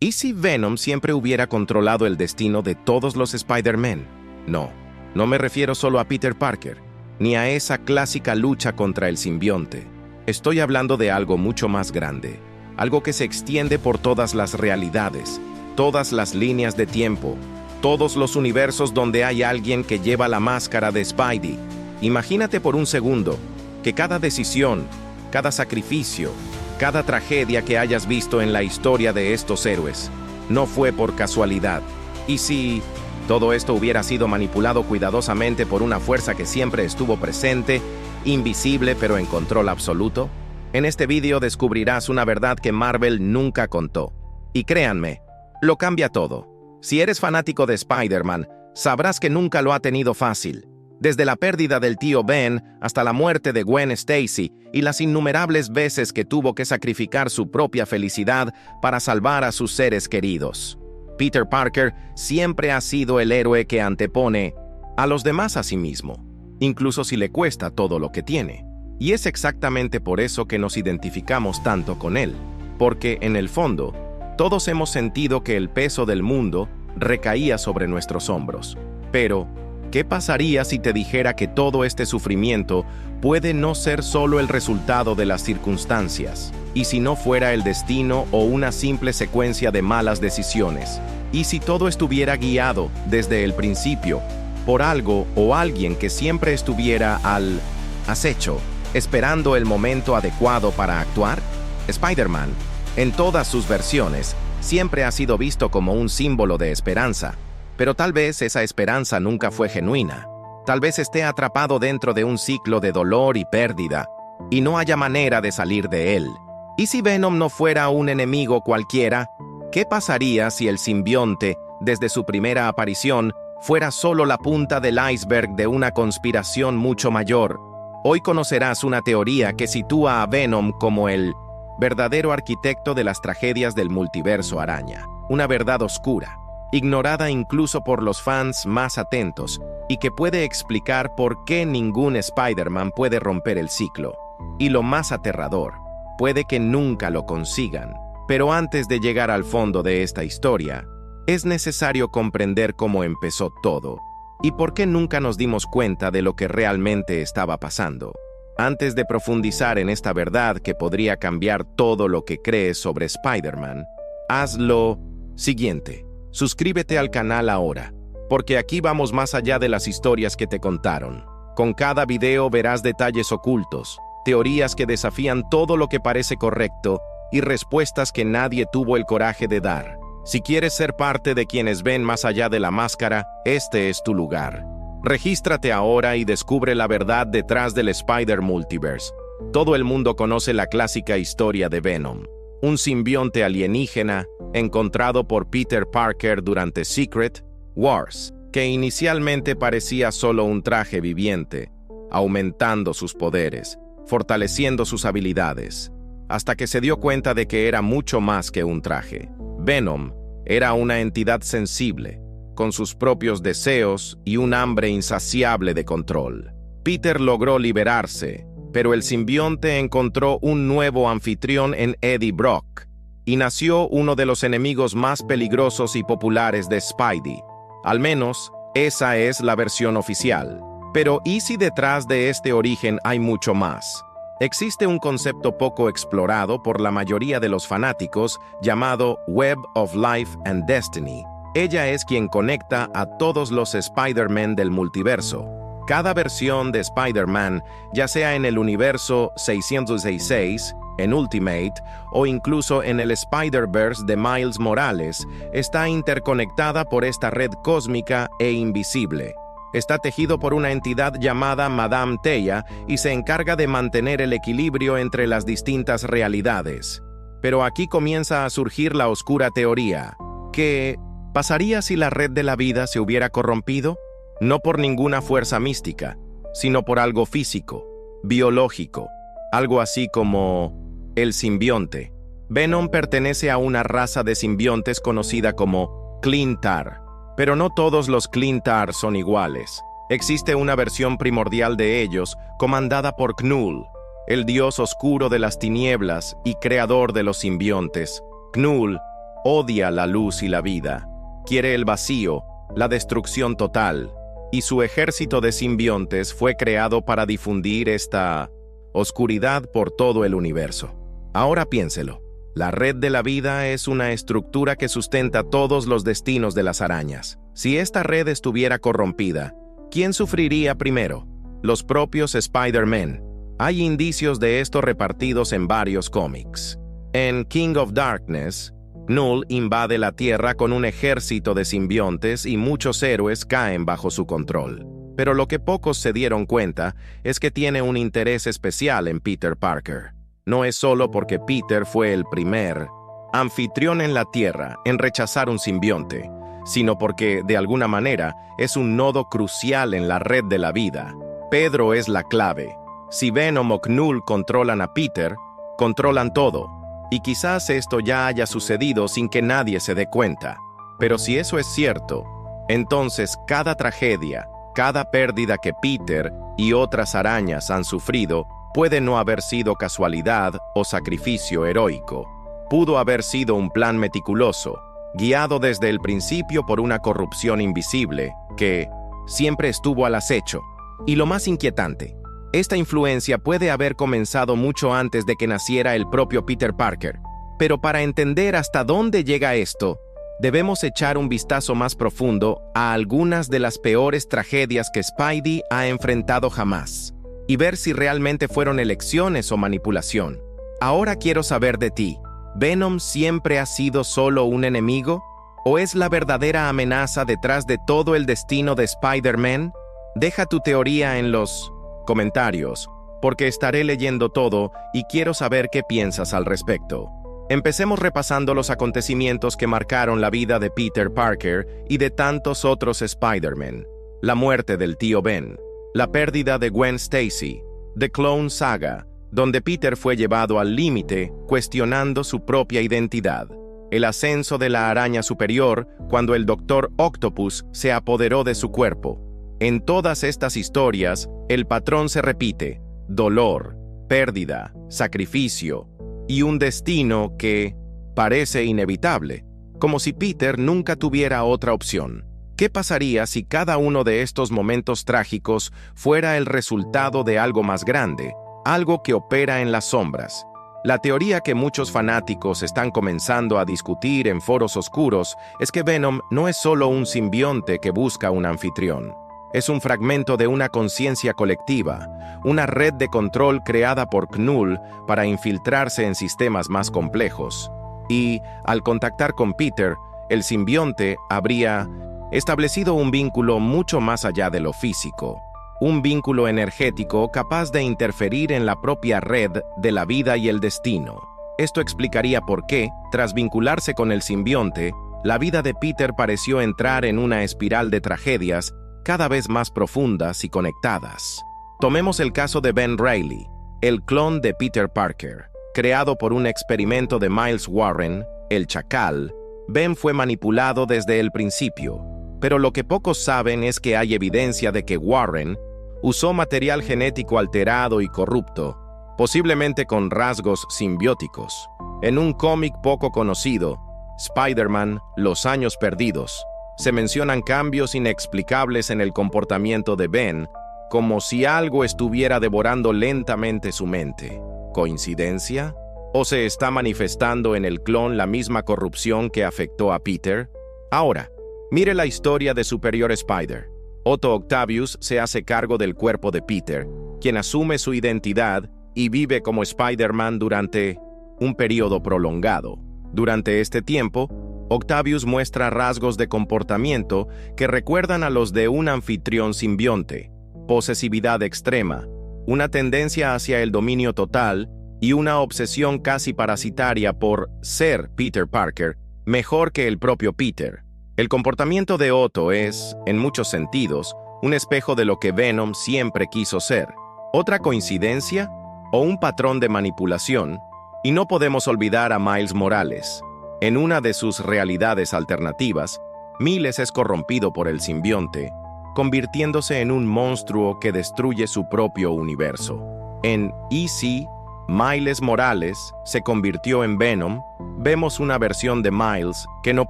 ¿Y si Venom siempre hubiera controlado el destino de todos los Spider-Man? No me refiero solo a Peter Parker, ni a esa clásica lucha contra el simbionte. Estoy hablando de algo mucho más grande, algo que se extiende por todas las realidades, todas las líneas de tiempo, todos los universos donde hay alguien que lleva la máscara de Spidey. Imagínate por un segundo que cada decisión, cada sacrificio, cada tragedia que hayas visto en la historia de estos héroes no fue por casualidad. ¿Y si todo esto hubiera sido manipulado cuidadosamente por una fuerza que siempre estuvo presente, invisible pero en control absoluto? En este vídeo descubrirás una verdad que Marvel nunca contó. Y créanme, lo cambia todo. Si eres fanático de Spider-Man, sabrás que nunca lo ha tenido fácil. Desde la pérdida del tío Ben hasta la muerte de Gwen Stacy y las innumerables veces que tuvo que sacrificar su propia felicidad para salvar a sus seres queridos. Peter Parker siempre ha sido el héroe que antepone a los demás a sí mismo, incluso si le cuesta todo lo que tiene. Y es exactamente por eso que nos identificamos tanto con él, porque en el fondo, todos hemos sentido que el peso del mundo recaía sobre nuestros hombros. Pero, ¿qué pasaría si te dijera que todo este sufrimiento puede no ser solo el resultado de las circunstancias? ¿Y si no fuera el destino o una simple secuencia de malas decisiones? ¿Y si todo estuviera guiado desde el principio por algo o alguien que siempre estuviera al acecho, esperando el momento adecuado para actuar? Spider-Man, en todas sus versiones, siempre ha sido visto como un símbolo de esperanza. Pero tal vez esa esperanza nunca fue genuina. Tal vez esté atrapado dentro de un ciclo de dolor y pérdida, y no haya manera de salir de él. ¿Y si Venom no fuera un enemigo cualquiera? ¿Qué pasaría si el simbionte, desde su primera aparición, fuera solo la punta del iceberg de una conspiración mucho mayor? Hoy conocerás una teoría que sitúa a Venom como el verdadero arquitecto de las tragedias del multiverso araña. Una verdad oscura, ignorada incluso por los fans más atentos, y que puede explicar por qué ningún Spider-Man puede romper el ciclo. Y lo más aterrador, puede que nunca lo consigan. Pero antes de llegar al fondo de esta historia, es necesario comprender cómo empezó todo, y por qué nunca nos dimos cuenta de lo que realmente estaba pasando. Antes de profundizar en esta verdad que podría cambiar todo lo que crees sobre Spider-Man, haz lo siguiente. Suscríbete al canal ahora, porque aquí vamos más allá de las historias que te contaron. Con cada video verás detalles ocultos, teorías que desafían todo lo que parece correcto y respuestas que nadie tuvo el coraje de dar. Si quieres ser parte de quienes ven más allá de la máscara, este es tu lugar. Regístrate ahora y descubre la verdad detrás del Spider-Multiverse. Todo el mundo conoce la clásica historia de Venom, un simbionte alienígena encontrado por Peter Parker durante Secret Wars, que inicialmente parecía solo un traje viviente, aumentando sus poderes, fortaleciendo sus habilidades, hasta que se dio cuenta de que era mucho más que un traje. Venom era una entidad sensible, con sus propios deseos y un hambre insaciable de control. Peter logró liberarse, pero el simbionte encontró un nuevo anfitrión en Eddie Brock, y nació uno de los enemigos más peligrosos y populares de Spidey. Al menos, esa es la versión oficial. Pero ¿y si detrás de este origen hay mucho más? Existe un concepto poco explorado por la mayoría de los fanáticos llamado Web of Life and Destiny. Ella es quien conecta a todos los Spider-Man del multiverso. Cada versión de Spider-Man, ya sea en el universo 666, en Ultimate, o incluso en el Spider-Verse de Miles Morales, está interconectada por esta red cósmica e invisible. Está tejido por una entidad llamada Madame Teia y se encarga de mantener el equilibrio entre las distintas realidades. Pero aquí comienza a surgir la oscura teoría. ¿Qué pasaría si la red de la vida se hubiera corrompido? No por ninguna fuerza mística, sino por algo físico, biológico, algo así como el simbionte. Venom pertenece a una raza de simbiontes conocida como Klyntar. Pero no todos los Klyntar son iguales. Existe una versión primordial de ellos, comandada por Knull, el dios oscuro de las tinieblas y creador de los simbiontes. Knull odia la luz y la vida, quiere el vacío, la destrucción total, y su ejército de simbiontes fue creado para difundir esta oscuridad por todo el universo. Ahora piénselo. La red de la vida es una estructura que sustenta todos los destinos de las arañas. Si esta red estuviera corrompida, ¿quién sufriría primero? Los propios Spider-Man. Hay indicios de esto repartidos en varios cómics. En King of Darkness, Knull invade la Tierra con un ejército de simbiontes y muchos héroes caen bajo su control. Pero lo que pocos se dieron cuenta es que tiene un interés especial en Peter Parker. No es solo porque Peter fue el primer anfitrión en la Tierra en rechazar un simbionte, sino porque, de alguna manera, es un nodo crucial en la red de la vida. Pedro es la clave. Si Venom o Knull controlan a Peter, controlan todo. Y quizás esto ya haya sucedido sin que nadie se dé cuenta. Pero si eso es cierto, entonces cada tragedia, cada pérdida que Peter y otras arañas han sufrido puede no haber sido casualidad o sacrificio heroico. Pudo haber sido un plan meticuloso, guiado desde el principio por una corrupción invisible que siempre estuvo al acecho. Y lo más inquietante, esta influencia puede haber comenzado mucho antes de que naciera el propio Peter Parker. Pero para entender hasta dónde llega esto, debemos echar un vistazo más profundo a algunas de las peores tragedias que Spidey ha enfrentado jamás, y ver si realmente fueron elecciones o manipulación. Ahora quiero saber de ti. ¿Venom siempre ha sido solo un enemigo? ¿O es la verdadera amenaza detrás de todo el destino de Spider-Man? Deja tu teoría en los comentarios, porque estaré leyendo todo y quiero saber qué piensas al respecto. Empecemos repasando los acontecimientos que marcaron la vida de Peter Parker y de tantos otros Spider-Man. La muerte del tío Ben, la pérdida de Gwen Stacy, The Clone Saga, donde Peter fue llevado al límite cuestionando su propia identidad, el ascenso de la araña superior cuando el Dr. Octopus se apoderó de su cuerpo. En todas estas historias, el patrón se repite: dolor, pérdida, sacrificio y un destino que parece inevitable, como si Peter nunca tuviera otra opción. ¿Qué pasaría si cada uno de estos momentos trágicos fuera el resultado de algo más grande, algo que opera en las sombras? La teoría que muchos fanáticos están comenzando a discutir en foros oscuros es que Venom no es solo un simbionte que busca un anfitrión. Es un fragmento de una conciencia colectiva, una red de control creada por Knull para infiltrarse en sistemas más complejos. Y, al contactar con Peter, el simbionte habría establecido un vínculo mucho más allá de lo físico, un vínculo energético capaz de interferir en la propia red de la vida y el destino. Esto explicaría por qué, tras vincularse con el simbionte, la vida de Peter pareció entrar en una espiral de tragedias cada vez más profundas y conectadas. Tomemos el caso de Ben Reilly, el clon de Peter Parker. Creado por un experimento de Miles Warren, el Chacal, Ben fue manipulado desde el principio, pero lo que pocos saben es que hay evidencia de que Warren usó material genético alterado y corrupto, posiblemente con rasgos simbióticos. En un cómic poco conocido, Spider-Man, Los Años Perdidos, se mencionan cambios inexplicables en el comportamiento de Ben, como si algo estuviera devorando lentamente su mente. ¿Coincidencia? ¿O se está manifestando en el clon la misma corrupción que afectó a Peter? Ahora, mire la historia de Superior Spider. Otto Octavius se hace cargo del cuerpo de Peter, quien asume su identidad y vive como Spider-Man durante un periodo prolongado. Durante este tiempo, Octavius muestra rasgos de comportamiento que recuerdan a los de un anfitrión simbionte: posesividad extrema, una tendencia hacia el dominio total y una obsesión casi parasitaria por ser Peter Parker mejor que el propio Peter. El comportamiento de Otto es, en muchos sentidos, un espejo de lo que Venom siempre quiso ser. ¿Otra coincidencia? ¿O un patrón de manipulación? Y no podemos olvidar a Miles Morales. En una de sus realidades alternativas, Miles es corrompido por el simbionte, convirtiéndose en un monstruo que destruye su propio universo. En EC, Miles Morales se convirtió en Venom, vemos una versión de Miles que no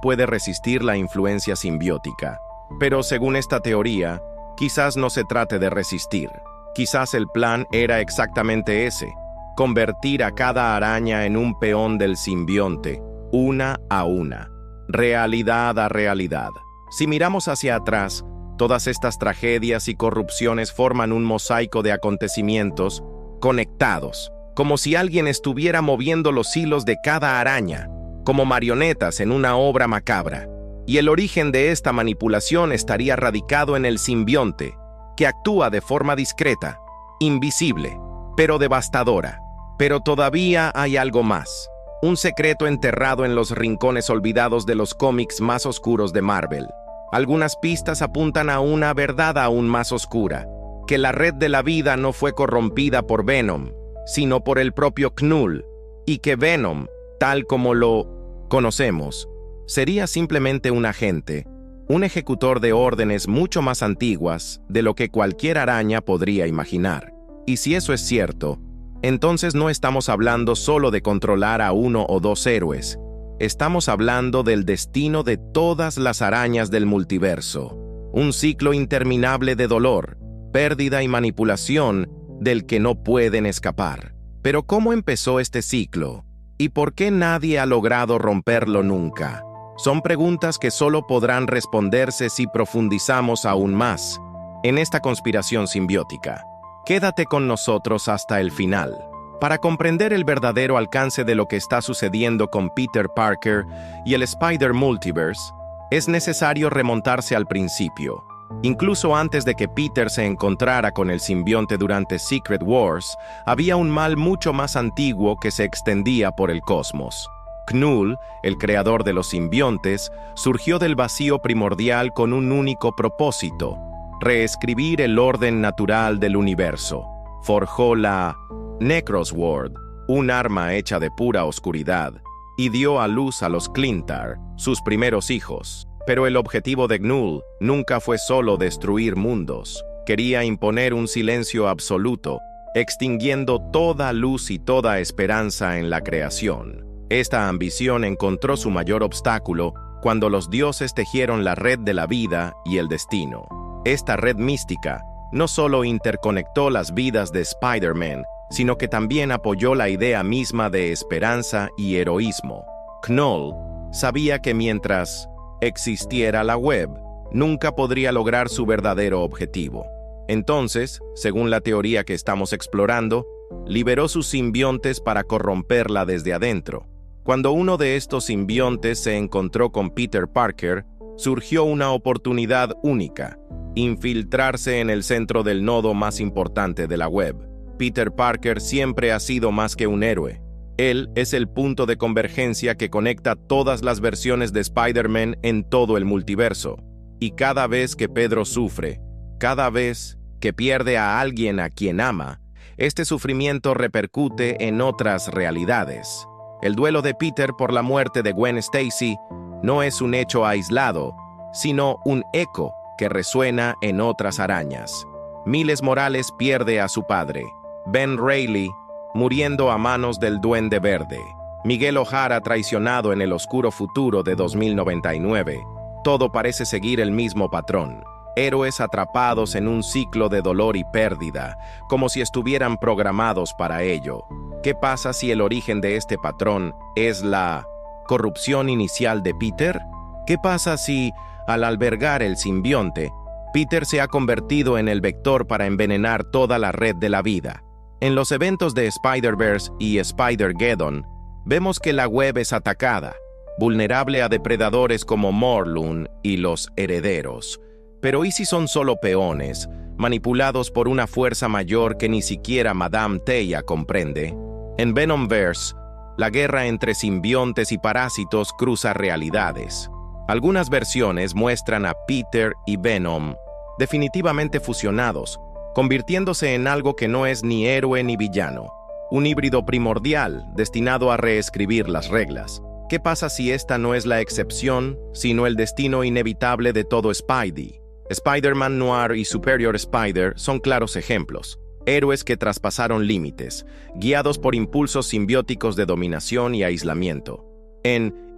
puede resistir la influencia simbiótica. Pero según esta teoría, quizás no se trate de resistir. Quizás el plan era exactamente ese: convertir a cada araña en un peón del simbionte, una a una, realidad a realidad. Si miramos hacia atrás, todas estas tragedias y corrupciones forman un mosaico de acontecimientos conectados, como si alguien estuviera moviendo los hilos de cada araña, como marionetas en una obra macabra. Y el origen de esta manipulación estaría radicado en el simbionte, que actúa de forma discreta, invisible, pero devastadora. Pero todavía hay algo más, un secreto enterrado en los rincones olvidados de los cómics más oscuros de Marvel. Algunas pistas apuntan a una verdad aún más oscura, que la red de la vida no fue corrompida por Venom, sino por el propio Knull, y que Venom, tal como lo conocemos, sería simplemente un agente, un ejecutor de órdenes mucho más antiguas de lo que cualquier araña podría imaginar. Y si eso es cierto, entonces no estamos hablando solo de controlar a uno o dos héroes, estamos hablando del destino de todas las arañas del multiverso, un ciclo interminable de dolor, pérdida y manipulación del que no pueden escapar. Pero ¿cómo empezó este ciclo? ¿Y por qué nadie ha logrado romperlo nunca? Son preguntas que solo podrán responderse si profundizamos aún más en esta conspiración simbiótica. Quédate con nosotros hasta el final. Para comprender el verdadero alcance de lo que está sucediendo con Peter Parker y el Spider-Multiverse, es necesario remontarse al principio. Incluso antes de que Peter se encontrara con el simbionte durante Secret Wars, había un mal mucho más antiguo que se extendía por el cosmos. Knull, el creador de los simbiontes, surgió del vacío primordial con un único propósito: reescribir el orden natural del universo. Forjó la Necrosword, un arma hecha de pura oscuridad, y dio a luz a los Clintar, sus primeros hijos. Pero el objetivo de Knull nunca fue solo destruir mundos. Quería imponer un silencio absoluto, extinguiendo toda luz y toda esperanza en la creación. Esta ambición encontró su mayor obstáculo cuando los dioses tejieron la red de la vida y el destino. Esta red mística no solo interconectó las vidas de Spider-Man, sino que también apoyó la idea misma de esperanza y heroísmo. Knull sabía que mientras existiera la web, nunca podría lograr su verdadero objetivo. Entonces, según la teoría que estamos explorando, liberó sus simbiontes para corromperla desde adentro. Cuando uno de estos simbiontes se encontró con Peter Parker, surgió una oportunidad única: infiltrarse en el centro del nodo más importante de la web. Peter Parker siempre ha sido más que un héroe. Él es el punto de convergencia que conecta todas las versiones de Spider-Man en todo el multiverso. Y cada vez que Pedro sufre, cada vez que pierde a alguien a quien ama, este sufrimiento repercute en otras realidades. El duelo de Peter por la muerte de Gwen Stacy no es un hecho aislado, sino un eco que resuena en otras arañas. Miles Morales pierde a su padre, Ben Reilly, muriendo a manos del Duende Verde. Miguel O'Hara traicionado en el oscuro futuro de 2099. Todo parece seguir el mismo patrón. Héroes atrapados en un ciclo de dolor y pérdida, como si estuvieran programados para ello. ¿Qué pasa si el origen de este patrón es la corrupción inicial de Peter? ¿Qué pasa si, al albergar el simbionte, Peter se ha convertido en el vector para envenenar toda la red de la vida? En los eventos de Spider-Verse y Spider-Geddon, vemos que la web es atacada, vulnerable a depredadores como Morlun y los herederos. Pero ¿y si son solo peones, manipulados por una fuerza mayor que ni siquiera Madame Teia comprende? En Venomverse, la guerra entre simbiontes y parásitos cruza realidades. Algunas versiones muestran a Peter y Venom definitivamente fusionados, convirtiéndose en algo que no es ni héroe ni villano, un híbrido primordial destinado a reescribir las reglas. ¿Qué pasa si esta no es la excepción, sino el destino inevitable de todo Spidey? Spider-Man Noir y Superior Spider son claros ejemplos. héroes que traspasaron límites, guiados por impulsos simbióticos de dominación y aislamiento.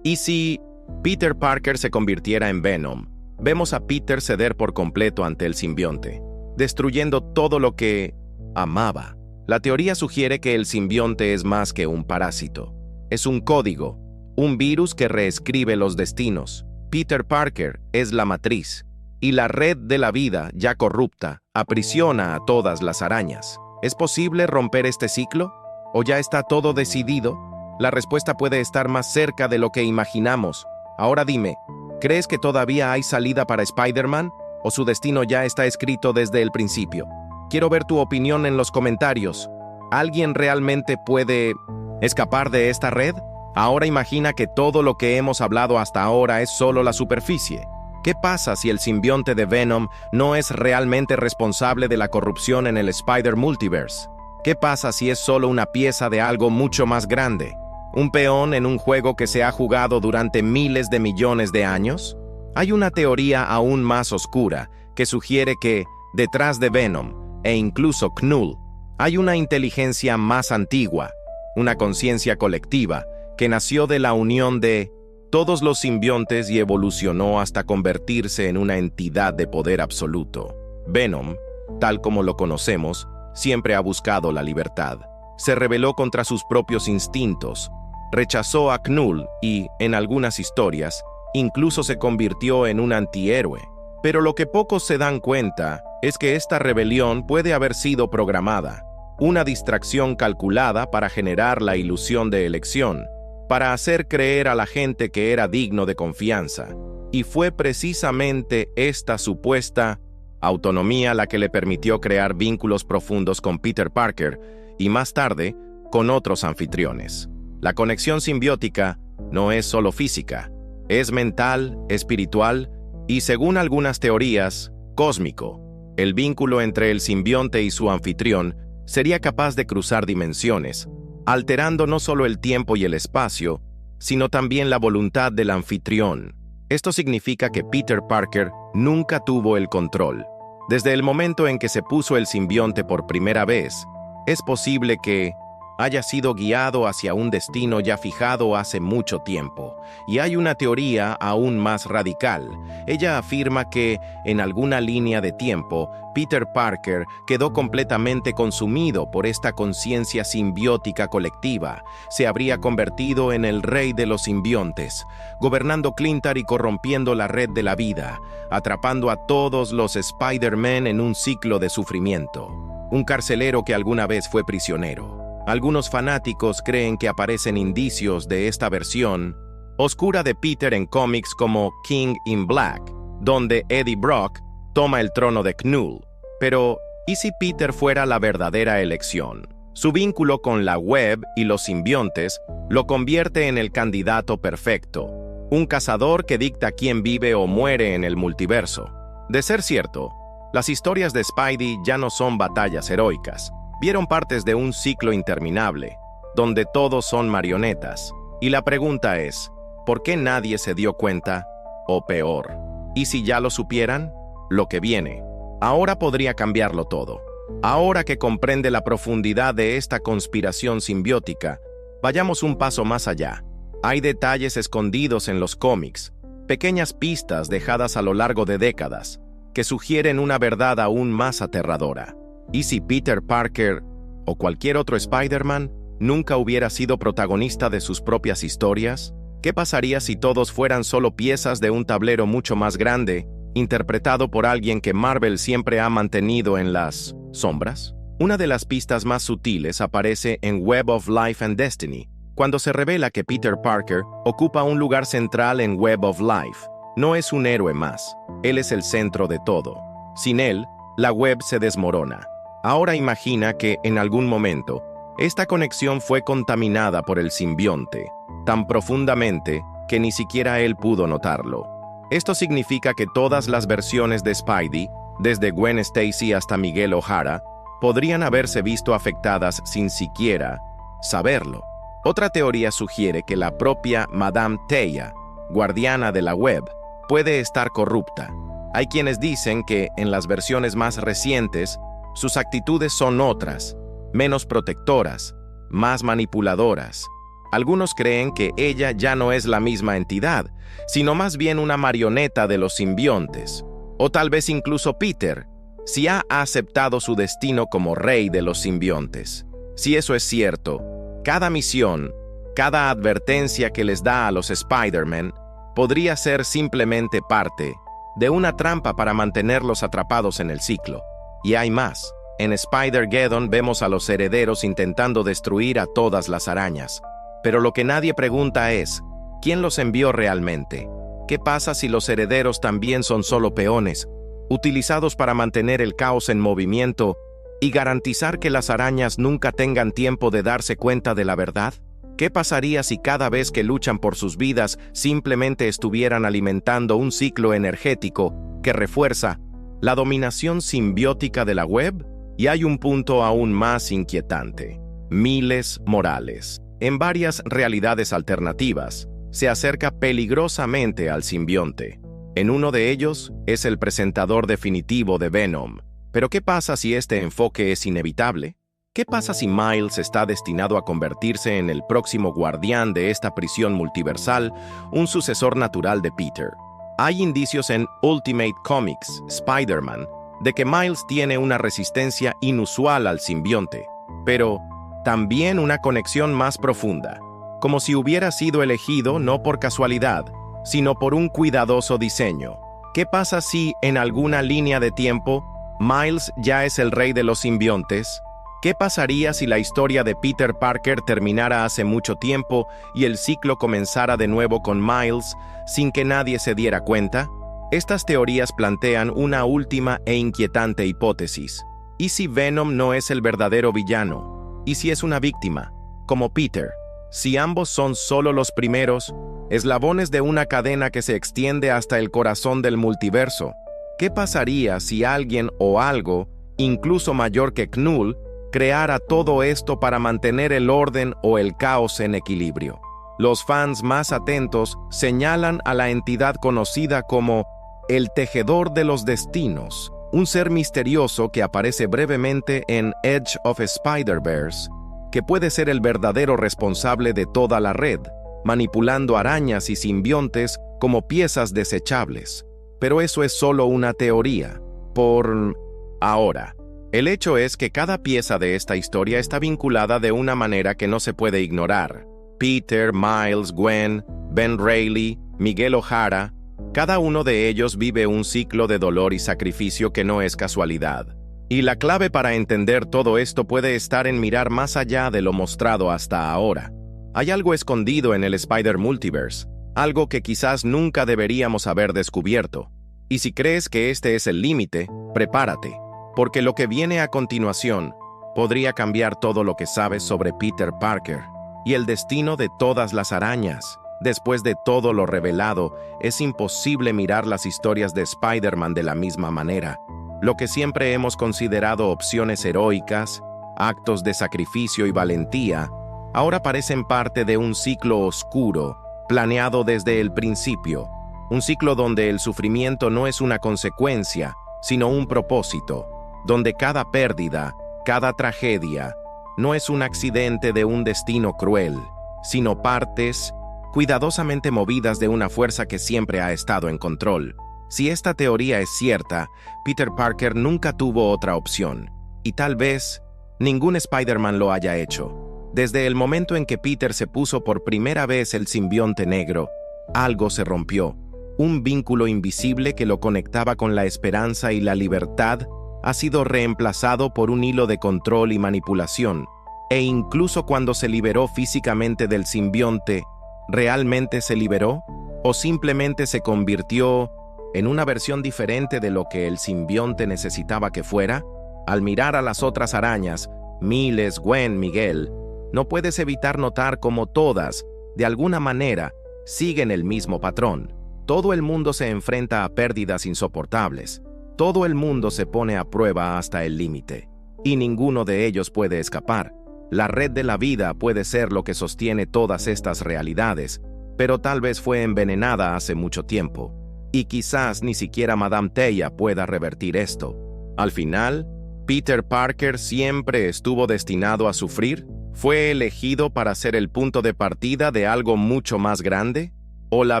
¿Y si Peter Parker se convirtiera en Venom? Vemos a Peter ceder por completo ante el simbionte, destruyendo todo lo que amaba. La teoría sugiere que el simbionte es más que un parásito. Es un código, un virus que reescribe los destinos. Peter Parker es la matriz, y la red de la vida, ya corrupta, aprisiona a todas las arañas. ¿Es posible romper este ciclo? ¿O ya está todo decidido? La respuesta puede estar más cerca de lo que imaginamos. Ahora dime, ¿crees que todavía hay salida para Spider-Man? ¿O su destino ya está escrito desde el principio? Quiero ver tu opinión en los comentarios. ¿Alguien realmente puede escapar de esta red? Ahora imagina que todo lo que hemos hablado hasta ahora es solo la superficie. ¿Qué pasa si el simbionte de Venom no es realmente responsable de la corrupción en el Spider-Multiverse? ¿Qué pasa si es solo una pieza de algo mucho más grande? ¿Un peón en un juego que se ha jugado durante miles de millones de años? Hay una teoría aún más oscura que sugiere que, detrás de Venom, e incluso Knull, hay una inteligencia más antigua, una conciencia colectiva, que nació de la unión de todos los simbiontes y evolucionó hasta convertirse en una entidad de poder absoluto. Venom, tal como lo conocemos, siempre ha buscado la libertad. Se rebeló contra sus propios instintos, rechazó a Knull y, en algunas historias, incluso se convirtió en un antihéroe. Pero lo que pocos se dan cuenta es que esta rebelión puede haber sido programada, una distracción calculada para generar la ilusión de elección, para hacer creer a la gente que era digno de confianza. Y fue precisamente esta supuesta autonomía la que le permitió crear vínculos profundos con Peter Parker y más tarde con otros anfitriones. La conexión simbiótica no es solo física, es mental, espiritual y, según algunas teorías, cósmico. El vínculo entre el simbionte y su anfitrión sería capaz de cruzar dimensiones, alterando no solo el tiempo y el espacio, sino también la voluntad del anfitrión. Esto significa que Peter Parker nunca tuvo el control. Desde el momento en que se puso el simbionte por primera vez, es posible que haya sido guiado hacia un destino ya fijado hace mucho tiempo. Y hay una teoría aún más radical. Ella afirma que, en alguna línea de tiempo, Peter Parker quedó completamente consumido por esta conciencia simbiótica colectiva. Se habría convertido en el rey de los simbiontes, gobernando Clintar y corrompiendo la red de la vida, atrapando a todos los Spider-Man en un ciclo de sufrimiento. Un carcelero que alguna vez fue prisionero. Algunos fanáticos creen que aparecen indicios de esta versión oscura de Peter en cómics como King in Black, donde Eddie Brock toma el trono de Knull. Pero, ¿y si Peter fuera la verdadera elección? Su vínculo con la web y los simbiontes lo convierte en el candidato perfecto, un cazador que dicta quién vive o muere en el multiverso. De ser cierto, las historias de Spidey ya no son batallas heroicas. Vieron partes de un ciclo interminable, donde todos son marionetas. Y la pregunta es, ¿por qué nadie se dio cuenta? O peor, ¿y si ya lo supieran? Lo que viene. Ahora podría cambiarlo todo. Ahora que comprende la profundidad de esta conspiración simbiótica, vayamos un paso más allá. Hay detalles escondidos en los cómics, pequeñas pistas dejadas a lo largo de décadas, que sugieren una verdad aún más aterradora. ¿Y si Peter Parker, o cualquier otro Spider-Man, nunca hubiera sido protagonista de sus propias historias? ¿Qué pasaría si todos fueran solo piezas de un tablero mucho más grande, interpretado por alguien que Marvel siempre ha mantenido en las sombras? Una de las pistas más sutiles aparece en Web of Life and Destiny, cuando se revela que Peter Parker ocupa un lugar central en Web of Life. No es un héroe más, él es el centro de todo. Sin él, la web se desmorona. Ahora imagina que, en algún momento, esta conexión fue contaminada por el simbionte, tan profundamente que ni siquiera él pudo notarlo. Esto significa que todas las versiones de Spidey, desde Gwen Stacy hasta Miguel O'Hara, podrían haberse visto afectadas sin siquiera saberlo. Otra teoría sugiere que la propia Madame Teia, guardiana de la web, puede estar corrupta. Hay quienes dicen que, en las versiones más recientes, Sus actitudes son otras, menos protectoras, más manipuladoras. Algunos creen que ella ya no es la misma entidad, sino más bien una marioneta de los simbiontes. O tal vez incluso Peter, si ha aceptado su destino como rey de los simbiontes. Si eso es cierto, cada misión, cada advertencia que les da a los Spider-Man podría ser simplemente parte de una trampa para mantenerlos atrapados en el ciclo. Y hay más. En Spider-Geddon vemos a los herederos intentando destruir a todas las arañas. Pero lo que nadie pregunta es, ¿quién los envió realmente? ¿Qué pasa si los herederos también son solo peones, utilizados para mantener el caos en movimiento y garantizar que las arañas nunca tengan tiempo de darse cuenta de la verdad? ¿Qué pasaría si cada vez que luchan por sus vidas simplemente estuvieran alimentando un ciclo energético que refuerza la dominación simbiótica de la web? Y hay un punto aún más inquietante. Miles Morales, en varias realidades alternativas, se acerca peligrosamente al simbionte. En uno de ellos es el presentador definitivo de Venom. Pero ¿qué pasa si este enfoque es inevitable? ¿Qué pasa si Miles está destinado a convertirse en el próximo guardián de esta prisión multiversal, un sucesor natural de Peter? Hay indicios en Ultimate Comics, Spider-Man, de que Miles tiene una resistencia inusual al simbionte, pero también una conexión más profunda, como si hubiera sido elegido no por casualidad, sino por un cuidadoso diseño. ¿Qué pasa si, en alguna línea de tiempo, Miles ya es el rey de los simbiontes? ¿Qué pasaría si la historia de Peter Parker terminara hace mucho tiempo y el ciclo comenzara de nuevo con Miles sin que nadie se diera cuenta? Estas teorías plantean una última e inquietante hipótesis. ¿Y si Venom no es el verdadero villano? ¿Y si es una víctima, como Peter? Si ambos son solo los primeros, eslabones de una cadena que se extiende hasta el corazón del multiverso. ¿Qué pasaría si alguien o algo, incluso mayor que Knull, creara todo esto para mantener el orden o el caos en equilibrio? Los fans más atentos señalan a la entidad conocida como el Tejedor de los Destinos, un ser misterioso que aparece brevemente en Edge of Spider-Verse, que puede ser el verdadero responsable de toda la red, manipulando arañas y simbiontes como piezas desechables. Pero eso es solo una teoría, por ahora. El hecho es que cada pieza de esta historia está vinculada de una manera que no se puede ignorar. Peter, Miles, Gwen, Ben Reilly, Miguel O'Hara, cada uno de ellos vive un ciclo de dolor y sacrificio que no es casualidad. Y la clave para entender todo esto puede estar en mirar más allá de lo mostrado hasta ahora. Hay algo escondido en el Spider-Multiverse, algo que quizás nunca deberíamos haber descubierto. Y si crees que este es el límite, prepárate, porque lo que viene a continuación podría cambiar todo lo que sabes sobre Peter Parker y el destino de todas las arañas. Después de todo lo revelado, es imposible mirar las historias de Spider-Man de la misma manera. Lo que siempre hemos considerado opciones heroicas, actos de sacrificio y valentía, ahora parecen parte de un ciclo oscuro, planeado desde el principio. Un ciclo donde el sufrimiento no es una consecuencia, sino un propósito, donde cada pérdida, cada tragedia, no es un accidente de un destino cruel, sino partes cuidadosamente movidas de una fuerza que siempre ha estado en control. Si esta teoría es cierta, Peter Parker nunca tuvo otra opción, y tal vez ningún Spider-Man lo haya hecho. Desde el momento en que Peter se puso por primera vez el simbionte negro, algo se rompió. Un vínculo invisible que lo conectaba con la esperanza y la libertad ha sido reemplazado por un hilo de control y manipulación, e incluso cuando se liberó físicamente del simbionte, ¿realmente se liberó? ¿O simplemente se convirtió en una versión diferente de lo que el simbionte necesitaba que fuera? Al mirar a las otras arañas, Miles, Gwen, Miguel, no puedes evitar notar cómo todas, de alguna manera, siguen el mismo patrón. Todo el mundo se enfrenta a pérdidas insoportables. Todo el mundo se pone a prueba hasta el límite. Y ninguno de ellos puede escapar. La red de la vida puede ser lo que sostiene todas estas realidades, pero tal vez fue envenenada hace mucho tiempo. Y quizás ni siquiera Madame Teia pueda revertir esto. Al final, ¿Peter Parker siempre estuvo destinado a sufrir? ¿Fue elegido para ser el punto de partida de algo mucho más grande? ¿O la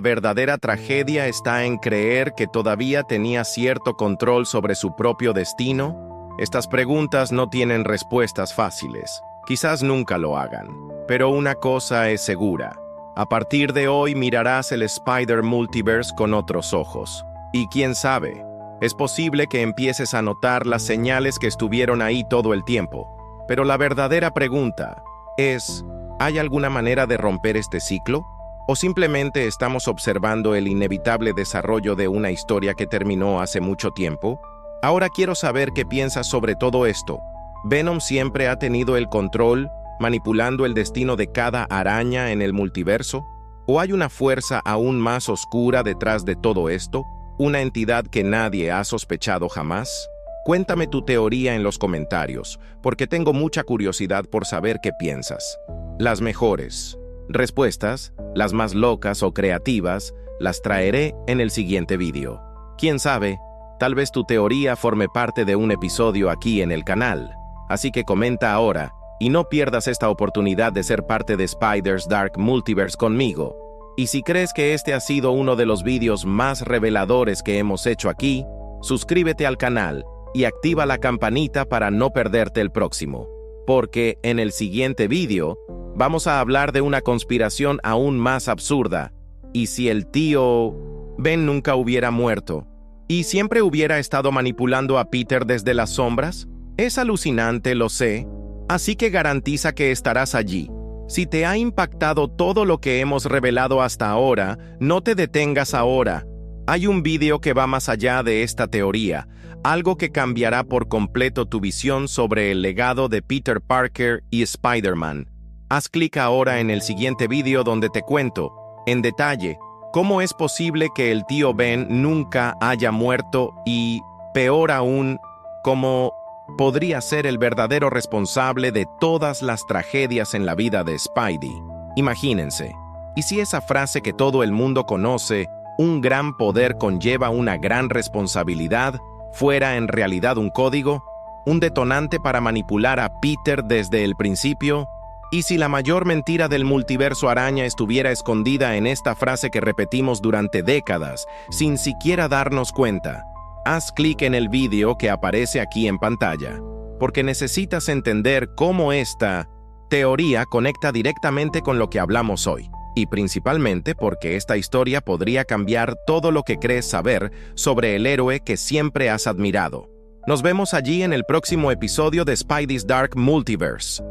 verdadera tragedia está en creer que todavía tenía cierto control sobre su propio destino? Estas preguntas no tienen respuestas fáciles. Quizás nunca lo hagan. Pero una cosa es segura. A partir de hoy mirarás el Spider-Multiverse con otros ojos. Y quién sabe, es posible que empieces a notar las señales que estuvieron ahí todo el tiempo. Pero la verdadera pregunta es, ¿hay alguna manera de romper este ciclo? ¿O simplemente estamos observando el inevitable desarrollo de una historia que terminó hace mucho tiempo? Ahora quiero saber qué piensas sobre todo esto. ¿Venom siempre ha tenido el control, manipulando el destino de cada araña en el multiverso? ¿O hay una fuerza aún más oscura detrás de todo esto? ¿Una entidad que nadie ha sospechado jamás? Cuéntame tu teoría en los comentarios, porque tengo mucha curiosidad por saber qué piensas. Las mejores respuestas, las más locas o creativas, las traeré en el siguiente vídeo. Quién sabe, tal vez tu teoría forme parte de un episodio aquí en el canal. Así que comenta ahora, y no pierdas esta oportunidad de ser parte de Spider's Dark Multiverse conmigo. Y si crees que este ha sido uno de los vídeos más reveladores que hemos hecho aquí, suscríbete al canal y activa la campanita para no perderte el próximo. Porque en el siguiente vídeo vamos a hablar de una conspiración aún más absurda. ¿Y si el tío Ben nunca hubiera muerto? ¿Y siempre hubiera estado manipulando a Peter desde las sombras? Es alucinante, lo sé. Así que garantiza que estarás allí. Si te ha impactado todo lo que hemos revelado hasta ahora, no te detengas ahora. Hay un vídeo que va más allá de esta teoría, algo que cambiará por completo tu visión sobre el legado de Peter Parker y Spider-Man. Haz clic ahora en el siguiente vídeo donde te cuento, en detalle, cómo es posible que el tío Ben nunca haya muerto y, peor aún, cómo podría ser el verdadero responsable de todas las tragedias en la vida de Spidey. Imagínense, ¿y si esa frase que todo el mundo conoce, un gran poder conlleva una gran responsabilidad, fuera en realidad un código, un detonante para manipular a Peter desde el principio? ¿Y si la mayor mentira del multiverso araña estuviera escondida en esta frase que repetimos durante décadas, sin siquiera darnos cuenta? Haz clic en el vídeo que aparece aquí en pantalla, porque necesitas entender cómo esta teoría conecta directamente con lo que hablamos hoy, y principalmente porque esta historia podría cambiar todo lo que crees saber sobre el héroe que siempre has admirado. Nos vemos allí en el próximo episodio de Spidey's Dark Multiverse.